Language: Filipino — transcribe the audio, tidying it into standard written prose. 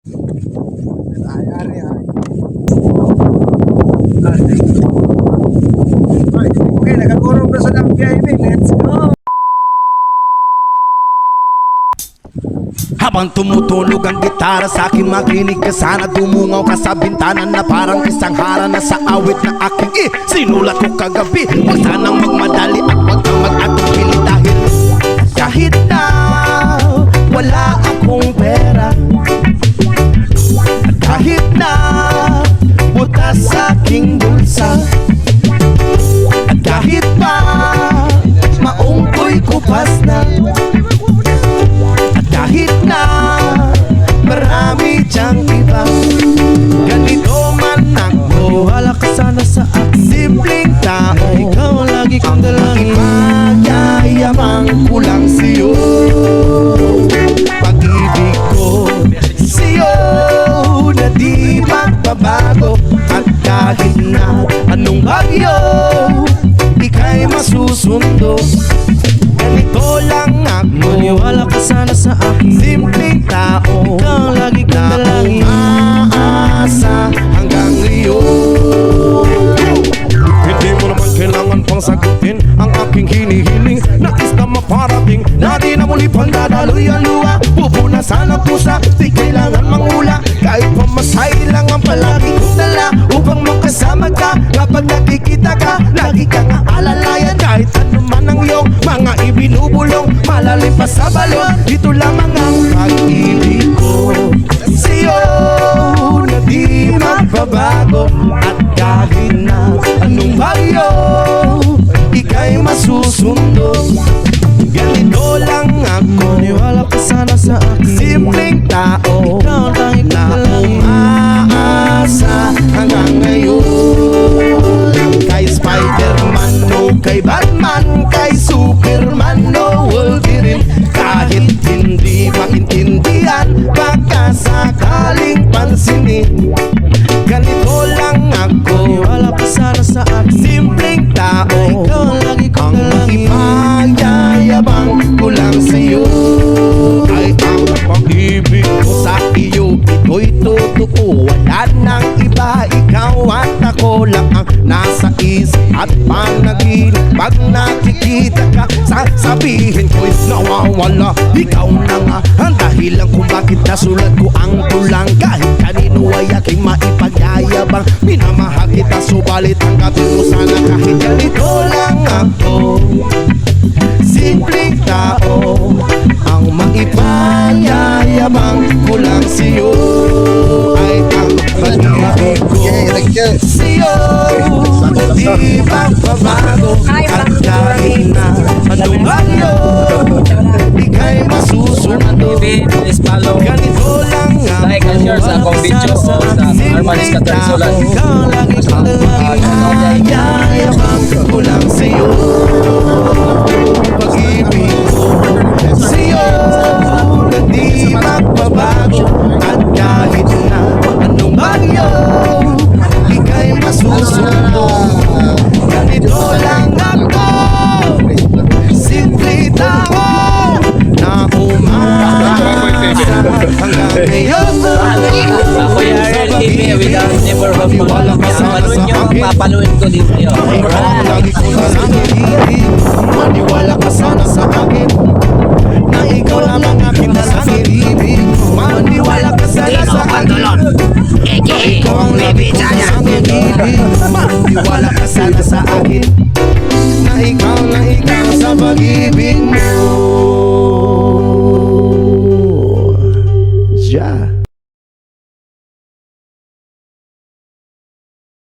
Ay. Okay, nakakurong na sa ng PIB. Let's go! Habang tumutunog ang gitara sa akin, makinig ka sana. Dumungaw ka sa bintana na parang isang hara na sa awit na aking sinulat ko kagabi. Huwag sanang magmadali at huwag kang mag-atubili dahil kahit na wala akong pera, kahit na butas sa aking bulsa, at kahit pa maong ko'y kupas na, kahit na marami diyang iba, ganito man ako. Wala ka sana sa akin, simpleng tao. Ikaw ang lagi kong dalangin. Magyayamang ko lang sa'yo. Pag-ibig ko sa'yo na di magbabago. At kahit na anong bagyo, ika'y masusundo. Ganito lang ako, maniwala ka sana sa akin, simpleng tao. Ikaw ang lagi kong dalangin, umaasa hanggang ngayon. Hindi mo naman kailangan pang sagutin ang aking hinihiling. Nais na maparating na di na muli pang dadaloy ang luha. Pupunasan ang pusa, di kailangan mangula. Kahit pamasay lang ang palagi kong dala upang makasama ka. Kapag nakikita ka, lagi kang aalalayan. Kahit ano man ang iyong mga ibinubulong, malalim pa sa balon, ito lamang ang pag-ibig ko sa'yo na di magbabago. At kahit na anong bagyo, ika'y masusundo. Ganito lang ako, maniwala ka sana sa akin, simpleng tao. Ikaw lang na umaasa hanggang ngayon. Kay Spider-Man o kay Batman, kay Superman o Wolverine, kahit hindi maintindihan, baka sakaling pansinin. Ganito lang ako, maniwala ka sana sa akin, simpleng tao. Ikaw ang lagi kong dalangin, magyayabang ko lang sa'yo. Ay ang pag-ibig ko sa iyo, ito'y totoo. Wala nang iba, ikaw at ako lang ang nasa isip at panaginip. Pag nakikita ka, sasabihin ko'y nawawala. Ikaw na nga ang dahilan kung bakit nasulat ko ang tulang. Kahit kanino ay aking maipagyayabang, minamahal kita subalit tanggapin mo sana kahit ganito lang ako, simpleng tao. Ang maipagyayabang ko lang sa'yo ay ang pag-ibig ko sa'yo, di magbabago. At kahit na anong bagyo, ika'y masusundo. Please follow, Ganito lang nga, like and share sa akong video o sa Armanis Katarsulan. ikaw lagi kong dalangin, magyayabang ko lang sa'yo. Pag-ibig ko sa'yo na di magbabago. At kahit na anong bagyo, ika'y masusundo. Ganito lang ako, simple tao na umaasa hanggang ngayon. Ako yung RLTV without never hope magpapaluin nyo, papaluin ko din nyo. Lagi ko na lang ibig, maniwala ka sana sa akin, na ikaw lamang aking nasangin. Ibig, maniwala ka sana sa akin, na ikaw ang lagi ko nasangin. Ibig, maniwala ka sana sa akin, na ikaw sa pag-ibig mo. Ja.